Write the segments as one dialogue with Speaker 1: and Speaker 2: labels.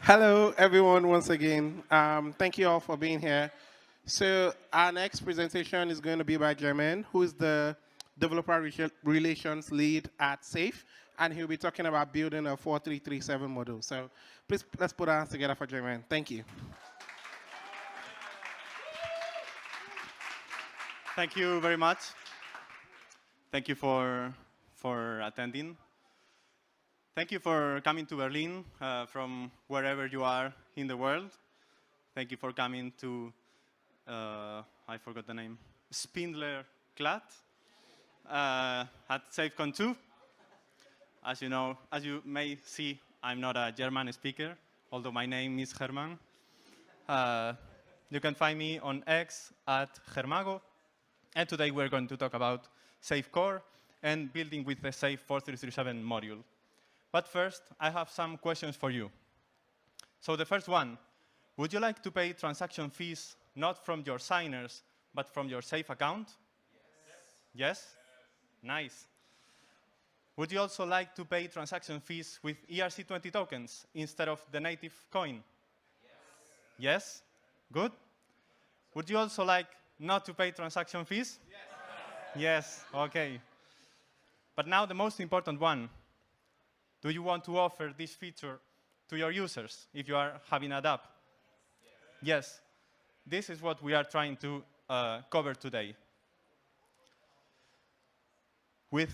Speaker 1: Hello, everyone, once again. Thank you all for being here. So, our next presentation is going to be by Jermaine, who is the developer relations lead at SAFE, and he'll be talking about building a 4337 model. So, please, let's put our hands together for Jermaine. Thank you.
Speaker 2: Thank you very much. Thank you for attending. Thank you for coming to Berlin from wherever you are in the world. Thank you for coming to, I forgot the name, Spindler Clad at SafeCon 2. As you know, as you may see, I'm not a German speaker, although my name is Herman. You can find me on X at Germago. And today we're going to talk about Safe Core and building with the Safe 4337 module. But first, I have some questions for you. So the first one, would you like to pay transaction fees not from your signers, but from your Safe account? Yes? Nice. Would you also like to pay transaction fees with ERC20 tokens instead of the native coin? Yes? Good. Would you also like not to pay transaction fees? Yes, OK. But now the most important one. Do you want to offer this feature to your users if you are having an app? Yes. This is what we are trying to cover today with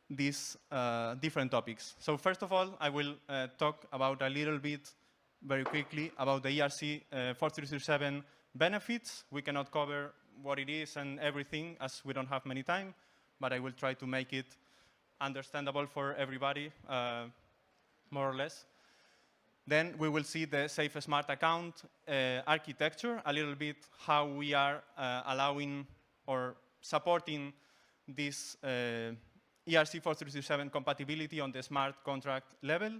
Speaker 2: these different topics. So first of all, I will talk about a little bit, very quickly, about the ERC 4337 benefits. We cannot cover what it is and everything, as we don't have many time, but I will try to make it understandable for everybody, more or less. Then we will see the Safe Smart Account architecture, a little bit how we are allowing or supporting this ERC 4337 compatibility on the smart contract level.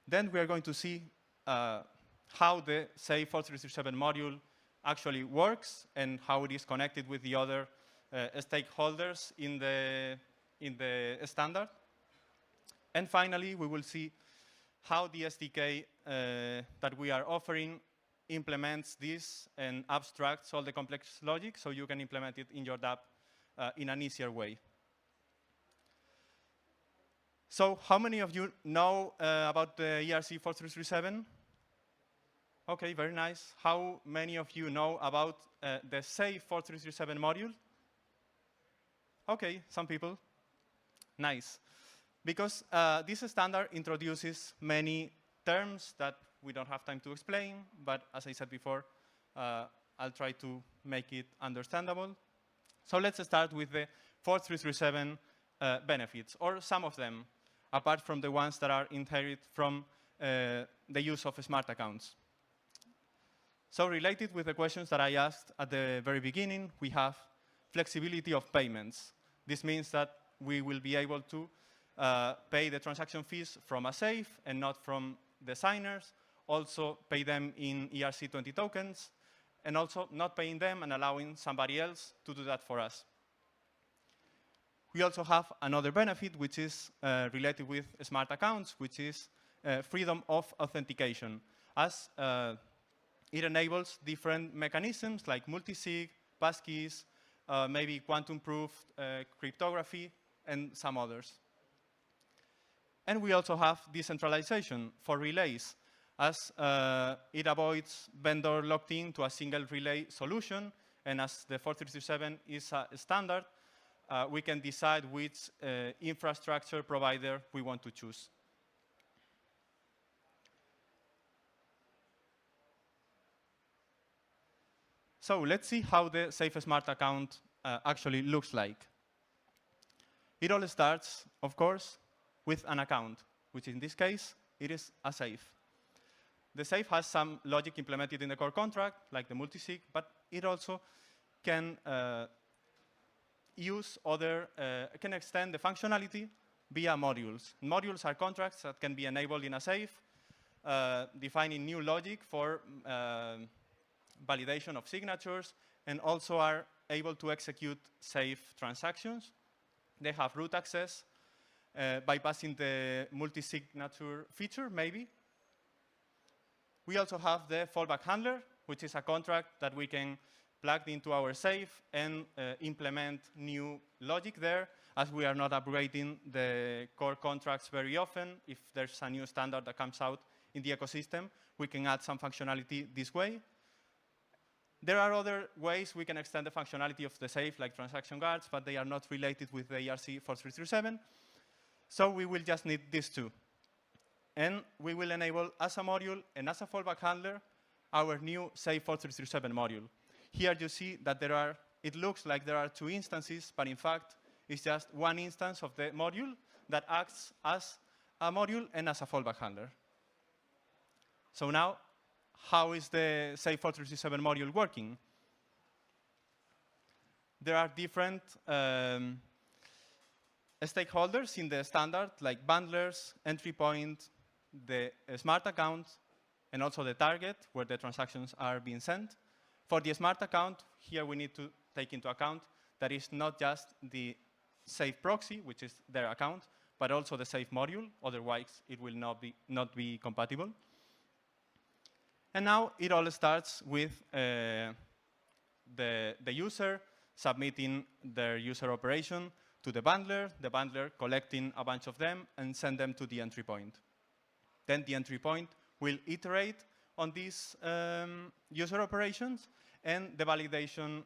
Speaker 2: Then we are going to see how the Safe 4337 module actually works and how it is connected with the other stakeholders in the standard. And finally, we will see how the SDK that we are offering implements this and abstracts all the complex logic so you can implement it in your dApp in an easier way. So how many of you know about the ERC 4337? OK, very nice. How many of you know about the Safe 4337 module? OK, some people. Nice. Because this standard introduces many terms that we don't have time to explain, but as I said before, I'll try to make it understandable. So let's start with the 4337 benefits, or some of them, apart from the ones that are inherited from the use of smart accounts. So related with the questions that I asked at the very beginning, we have flexibility of payments. This means that we will be able to pay the transaction fees from a safe and not from the signers, also pay them in ERC20 tokens, and also not paying them and allowing somebody else to do that for us. We also have another benefit, which is related with smart accounts, which is freedom of authentication, as it enables different mechanisms like multi-sig, passkeys, maybe quantum-proof cryptography, and some others. And we also have decentralization for relays, as it avoids vendor locked in to a single relay solution. And as the 4337 is a standard, we can decide which infrastructure provider we want to choose. So let's see how the Safe Smart Account actually looks like. It all starts, of course, with an account, which in this case, it is a safe. The safe has some logic implemented in the core contract, like the multisig, but it also can can extend the functionality via modules. Modules are contracts that can be enabled in a safe, defining new logic for validation of signatures, and also are able to execute safe transactions. They have root access, bypassing the multi-signature feature, maybe. We also have the fallback handler, which is a contract that we can plug into our safe and implement new logic there, as we are not upgrading the core contracts very often. If there's a new standard that comes out in the ecosystem, we can add some functionality this way. There are other ways we can extend the functionality of the safe, like transaction guards, but they are not related with the ERC4337. So we will just need these two. And we will enable as a module and as a fallback handler our new safe 4337 module. Here you see that it looks like there are two instances, but in fact, it's just one instance of the module that acts as a module and as a fallback handler. So now, how is the safe 4337 module working? There are different stakeholders in the standard, like bundlers, entry point, the smart account, and also the target where the transactions are being sent. For the smart account, here we need to take into account that it's not just the safe proxy, which is their account, but also the safe module. Otherwise, it will not be compatible. And now it all starts with the user submitting their user operation to the bundler collecting a bunch of them and send them to the entry point. Then the entry point will iterate on these user operations, and the validation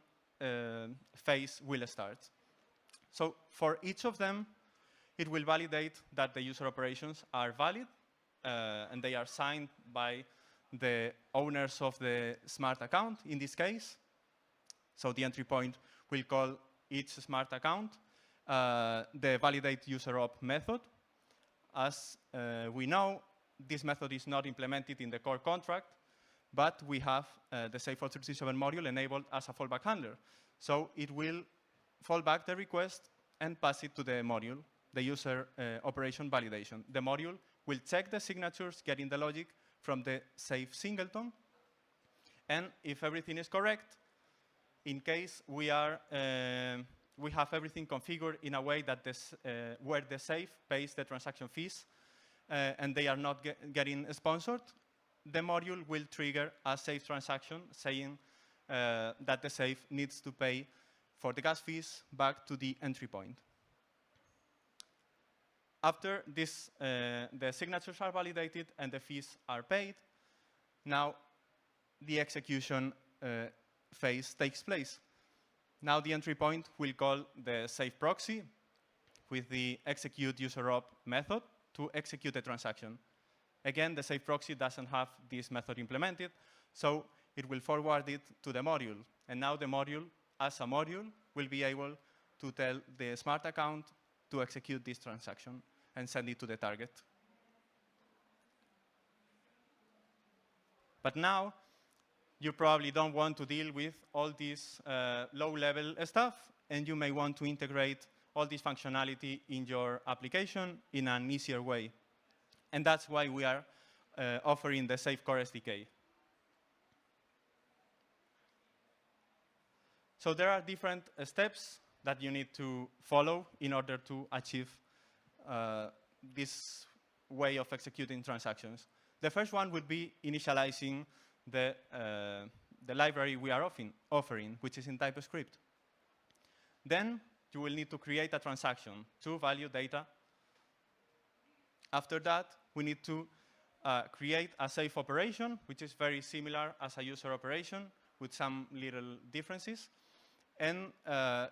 Speaker 2: phase will start. So for each of them, it will validate that the user operations are valid, and they are signed by the owners of the smart account, in this case. So the entry point will call each smart account the validate user op method. As we know, this method is not implemented in the core contract, but we have the safe 4337 module enabled as a fallback handler. So it will fall back the request and pass it to the module, the user operation validation. The module will check the signatures, getting the logic from the safe singleton. And if everything is correct, in case we have everything configured in a way that where the safe pays the transaction fees, and they are not getting sponsored, the module will trigger a safe transaction saying that the safe needs to pay for the gas fees back to the entry point. After this, the signatures are validated and the fees are paid, now the execution phase takes place. Now the entry point will call the safe proxy with the execute user op method to execute the transaction. Again, the safe proxy doesn't have this method implemented, so it will forward it to the module. And now the module, as a module, will be able to tell the smart account to execute this transaction and send it to the target. But now, you probably don't want to deal with all this low-level stuff, and you may want to integrate all this functionality in your application in an easier way. And that's why we are offering the Safe Core SDK. So there are different steps that you need to follow in order to achieve this way of executing transactions. The first one would be initializing the library we are offering, which is in TypeScript. Then you will need to create a transaction to value data. After that, we need to create a safe operation, which is very similar as a user operation with some little differences. And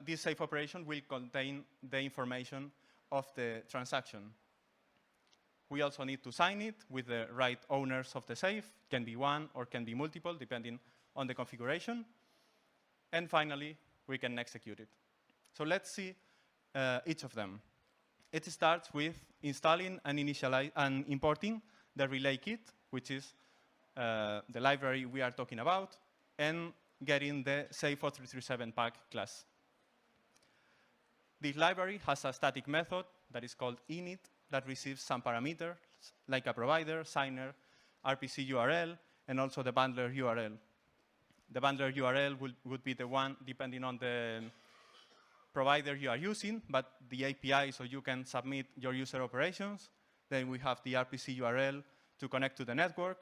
Speaker 2: this safe operation will contain the information of the transaction. We also need to sign it with the right owners of the safe. Can be one or can be multiple, depending on the configuration. And finally, we can execute it. So let's see each of them. It starts with installing and importing the relay kit, which is the library we are talking about, and getting the safe4337 pack class. This library has a static method that is called init that receives some parameters, like a provider, signer, RPC URL, and also the bundler URL. The bundler URL would be the one depending on the provider you are using, but the API, so you can submit your user operations. Then we have the RPC URL to connect to the network.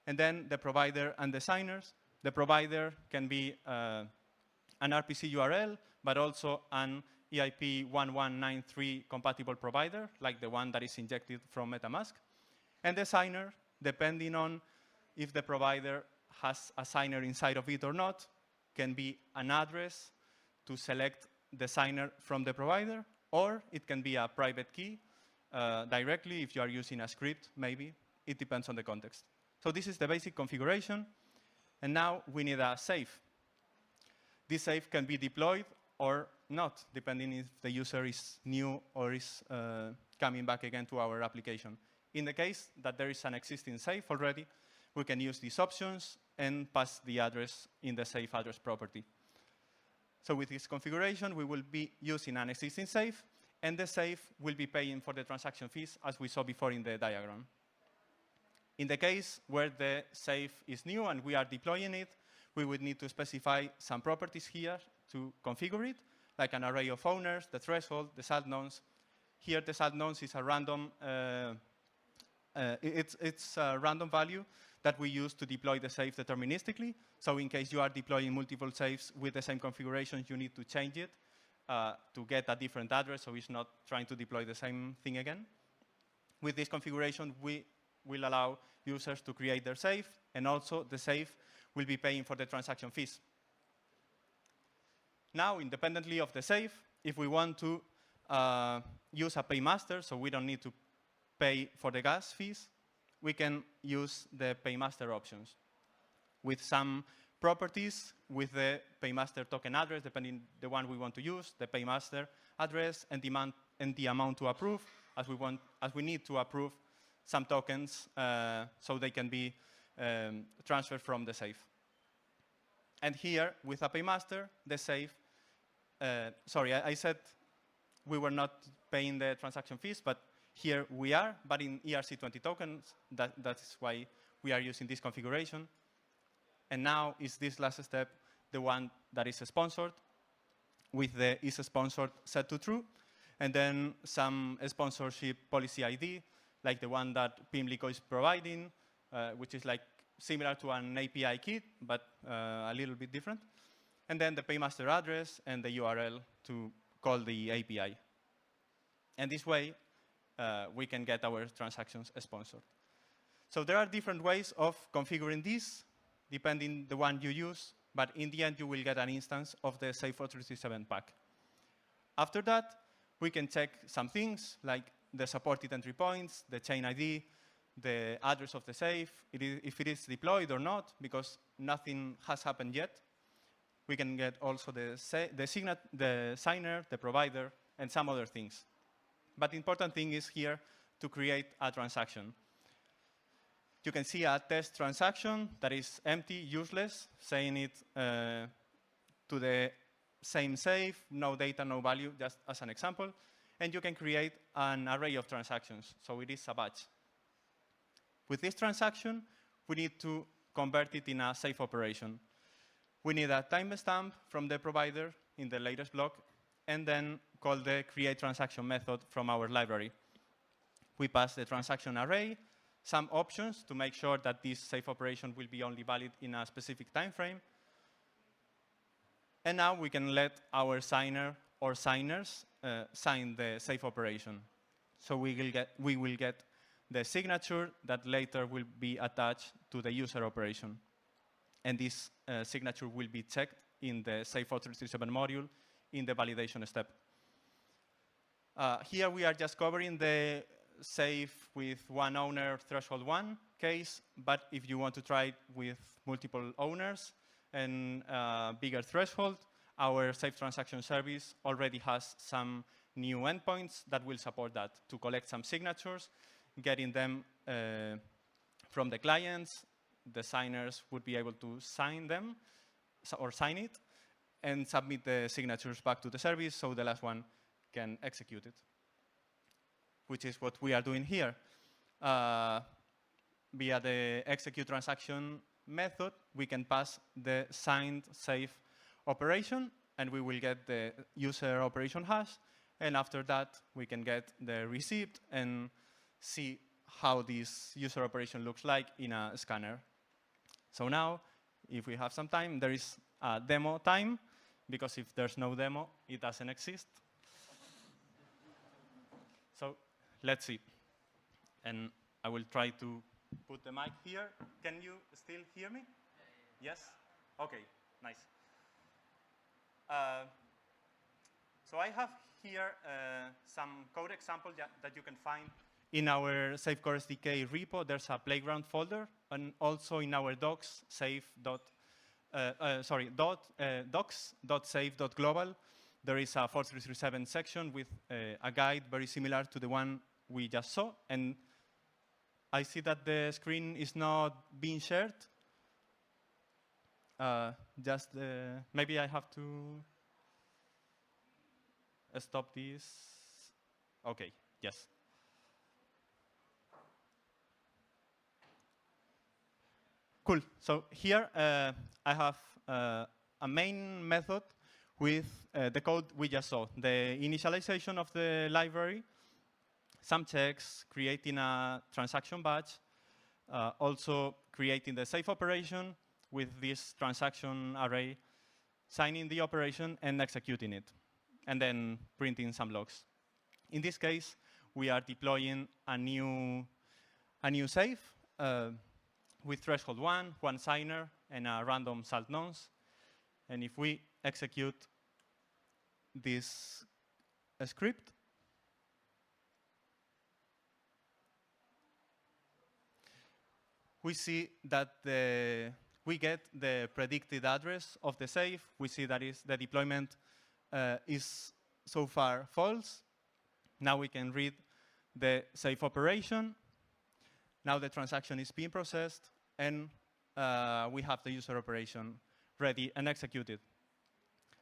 Speaker 2: And then the provider and the signers. The provider can be an RPC URL, but also an EIP 1193 compatible provider, like the one that is injected from MetaMask. And the signer, depending on if the provider has a signer inside of it or not, can be an address to select the signer from the provider, or it can be a private key directly if you are using a script, maybe. It depends on the context. So this is the basic configuration. And now we need a safe. This safe can be deployed or not, depending if the user is new or is coming back again to our application. In the case that there is an existing safe already, we can use these options and pass the address in the safe address property. So with this configuration, we will be using an existing safe, and the safe will be paying for the transaction fees, as we saw before in the diagram. In the case where the safe is new and we are deploying it, we would need to specify some properties here to configure it, like an array of owners, the threshold, the salt nonce. Here, the salt nonce is a random, it's a random value that we use to deploy the safe deterministically. So in case you are deploying multiple safes with the same configuration, you need to change it to get a different address, so it's not trying to deploy the same thing again. With this configuration, we will allow users to create their safe, and also the safe will be paying for the transaction fees. Now, independently of the safe, if we want to use a paymaster, so we don't need to pay for the gas fees, we can use the paymaster options with some properties with the paymaster token address, depending the one we want to use, the paymaster address, and the amount to approve, as we need to approve some tokens so they can be transferred from the safe. And here, with a paymaster, the safe, sorry, I said we were not paying the transaction fees, but here we are, but in ERC20 tokens, that's why we are using this configuration. And now is this last step the one that is sponsored, with the is sponsored set to true, and then some sponsorship policy ID, like the one that Pimlico is providing, which is like similar to an API kit, but a little bit different. And then the paymaster address and the URL to call the API. And this way, we can get our transactions sponsored. So there are different ways of configuring this, depending the one you use, but in the end, you will get an instance of the Safe 437 pack. After that, we can check some things, like the supported entry points, the chain ID, the address of the safe, if it is deployed or not, because nothing has happened yet. We can get also the signer, the provider, and some other things. But the important thing is here to create a transaction. You can see a test transaction that is empty, useless, saying it to the same safe, no data, no value, just as an example. And you can create an array of transactions, so it is a batch. With this transaction, we need to convert it in a safe operation. We need a timestamp from the provider in the latest block, and then call the create transaction method from our library. We pass the transaction array, some options to make sure that this safe operation will be only valid in a specific time frame. And now we can let our signer or signers sign the safe operation. So we will get the signature that later will be attached to the user operation. And this signature will be checked in the Safe 437 module in the validation step. Here we are just covering the safe with one owner threshold 1 case, but if you want to try it with multiple owners and bigger threshold, our safe transaction service already has some new endpoints that will support that to collect some signatures, getting them from the clients. The signers would be able to sign them or sign it and submit the signatures back to the service so the last one can execute it, which is what we are doing here. Via the execute transaction method, we can pass the signed safe operation, and we will get the user operation hash. And after that, we can get the receipt and see how this user operation looks like in a scanner So now, if we have some time, there is a demo time, because if there's no demo, it doesn't exist. So let's see. And I will try to put the mic here. Can you still hear me? Yes? OK, nice. So I have here some code examples that you can find in our SafeCore SDK repo. There's a playground folder, and also in our docs, docs.save.global, there is a 4337 section with a guide very similar to the one we just saw. And I see that the screen is not being shared. Maybe I have to stop this. OK, yes. Cool. So here I have a main method with the code we just saw, the initialization of the library, some checks, creating a transaction batch, also creating the safe operation with this transaction array, signing the operation, and executing it, and then printing some logs. In this case, we are deploying a new safe with threshold 1 signer, and a random salt nonce. And if we execute this script, we see that we get the predicted address of the safe. We see that the deployment is so far false. Now we can read the safe operation. Now the transaction is being processed, and we have the user operation ready and executed.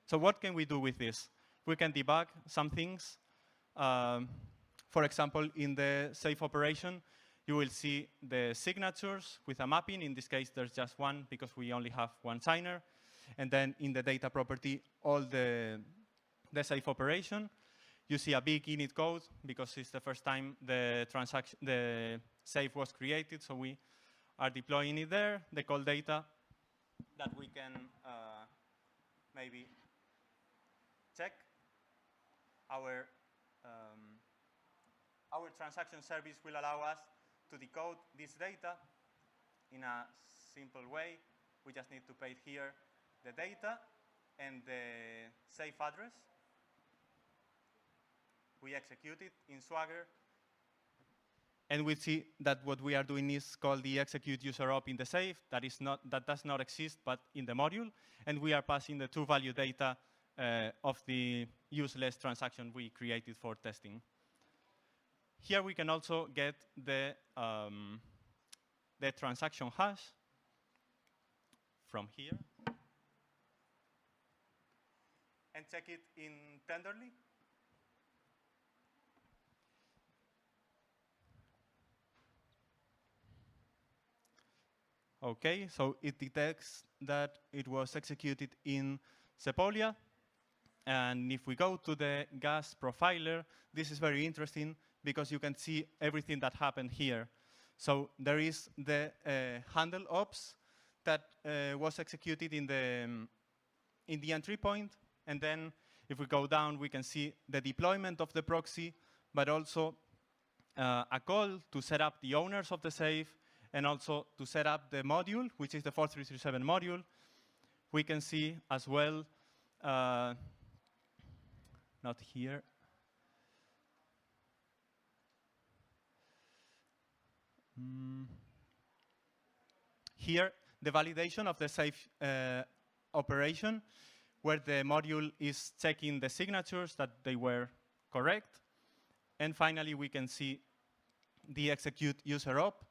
Speaker 2: So what can we do with this? We can debug some things. For example, in the safe operation, you will see the signatures with a mapping. In this case, there's just one, because we only have one signer. And then in the data property, all the safe operation. You see a big init code, because it's the first time the safe was created. So we are deploying it there, the call data that we can maybe check. Our transaction service will allow us to decode this data in a simple way. We just need to paste here the data and the safe address. We execute it in Swagger. And we see that what we are doing is called the execute user op in the safe. That does not exist, but in the module. And we are passing the true value data of the useless transaction we created for testing. Here we can also get the transaction hash from here and check it in Tenderly. OK, so it detects that it was executed in Sepolia. And if we go to the gas profiler, this is very interesting, because you can see everything that happened here. So there is the handle ops that was executed in the entry point. And then if we go down, we can see the deployment of the proxy, but also a call to set up the owners of the safe, and also to set up the module, which is the 4337 module. We can see as well, not here. Here, the validation of the safe operation, where the module is checking the signatures that they were correct. And finally, we can see the execute user op.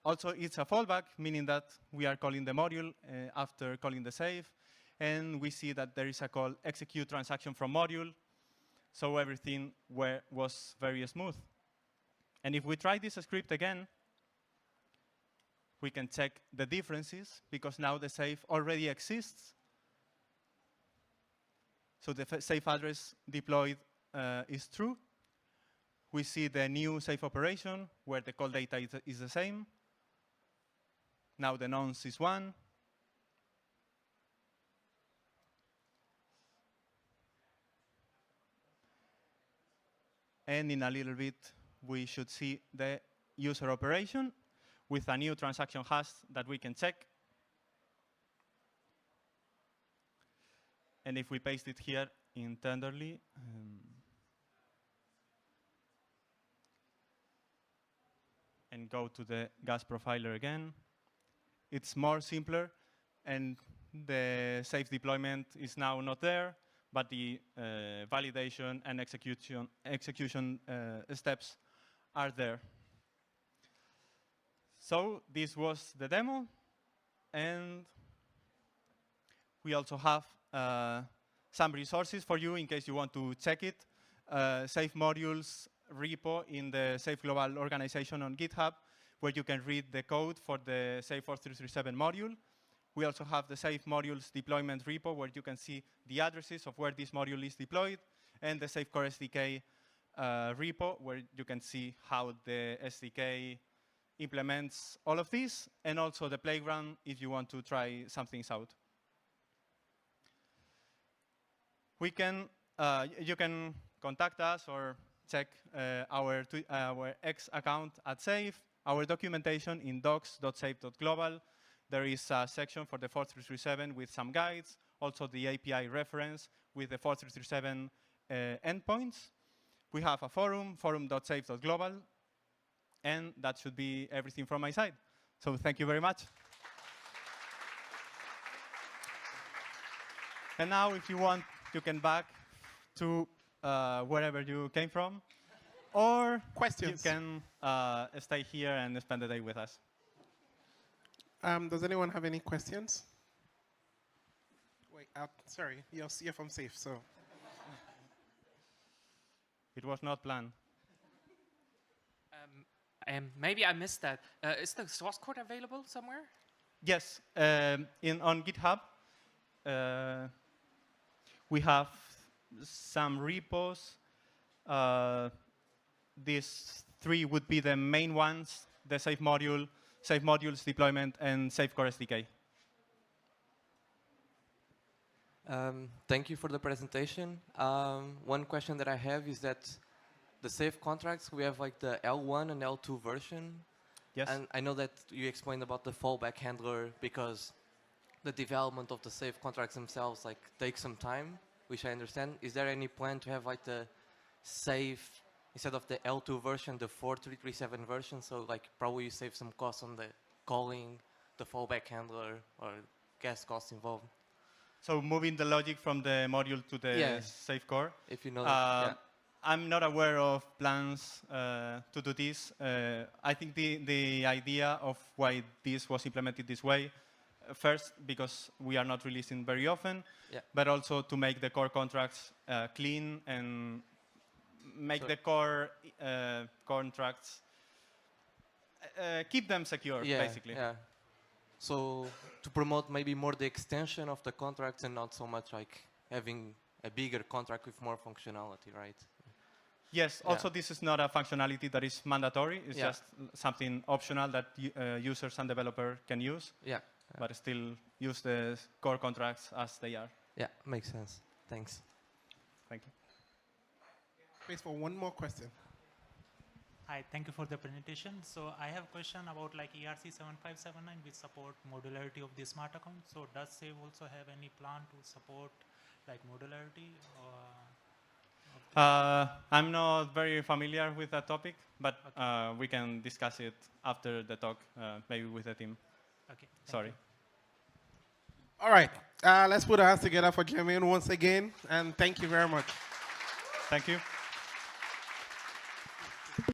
Speaker 2: Also, it's a fallback, meaning that we are calling the module after calling the safe. And we see that there is a call execute transaction from module. So everything was very smooth. And if we try this script again, we can check the differences, because now the safe already exists. So the safe address deployed is true. We see the new safe operation, where the call data is the same. Now the nonce is 1. And in a little bit, we should see the user operation with a new transaction hash that we can check. And if we paste it here internally, and go to the gas profiler again, it's more simpler, and the safe deployment is now not there, but the validation and execution steps are there. So this was the demo, and we also have some resources for you in case you want to check it. Safe modules repo in the Safe Global organization on GitHub, where you can read the code for the Safe 4337 module. We also have the Safe Modules deployment repo, where you can see the addresses of where this module is deployed, and the Safe Core SDK repo, where you can see how the SDK implements all of this, and also the playground if you want to try some things out. You can contact us or check our X account at Safe, our documentation in docs.safe.global. There is a section for the 4337 with some guides, also the API reference with the 4337 endpoints. We have a forum.safe.global, and that should be everything from my side. So thank you very much. And now, if you want, you can back to wherever you came from, or
Speaker 1: Questions?
Speaker 2: you can stay here and spend the day with us.
Speaker 1: Does anyone have any questions? Wait, sorry, you're from Safe, so.
Speaker 2: It was not planned.
Speaker 3: Maybe I missed that. Is the source code available somewhere?
Speaker 2: Yes, on GitHub, we have some repos. These 3 would be the main ones: the Safe module, Safe modules deployment, and Safe Core SDK.
Speaker 4: Thank you for the presentation. One question that I have is that the Safe contracts, we have like the L1 and L2 version.
Speaker 2: Yes.
Speaker 4: And I know that you explained about the fallback handler because the development of the Safe contracts themselves like takes some time, which I understand. Is there any plan to have like the Safe, instead of the L2 version, the 4337 version? So like probably you save some costs on the calling, the fallback handler, or gas costs involved.
Speaker 2: So moving the logic from the module to the Safe Core.
Speaker 4: If you know that, yeah.
Speaker 2: I'm not aware of plans to do this. I think the idea of why this was implemented this way, first, because we are not releasing very often, but also to make the core contracts clean and make the core contracts, keep them secure, basically.
Speaker 4: Yeah. So to promote maybe more the extension of the contracts and not so much like having a bigger contract with more functionality, right?
Speaker 2: Yes, also this is not a functionality that is mandatory. It's just something optional that users and developers can use, but still use the core contracts as they are.
Speaker 4: Yeah, makes sense. Thanks.
Speaker 2: Thank you.
Speaker 1: Space for one more question.
Speaker 5: Hi, thank you for the presentation. So I have a question about like ERC 7579, which support modularity of the smart account. So does Save also have any plan to support like modularity?
Speaker 2: I'm not very familiar with that topic, but we can discuss it after the talk, maybe with the team.
Speaker 5: Okay.
Speaker 2: Sorry.
Speaker 1: All right, let's put our hands together for Jermaine once again, and thank you very much.
Speaker 2: Thank you.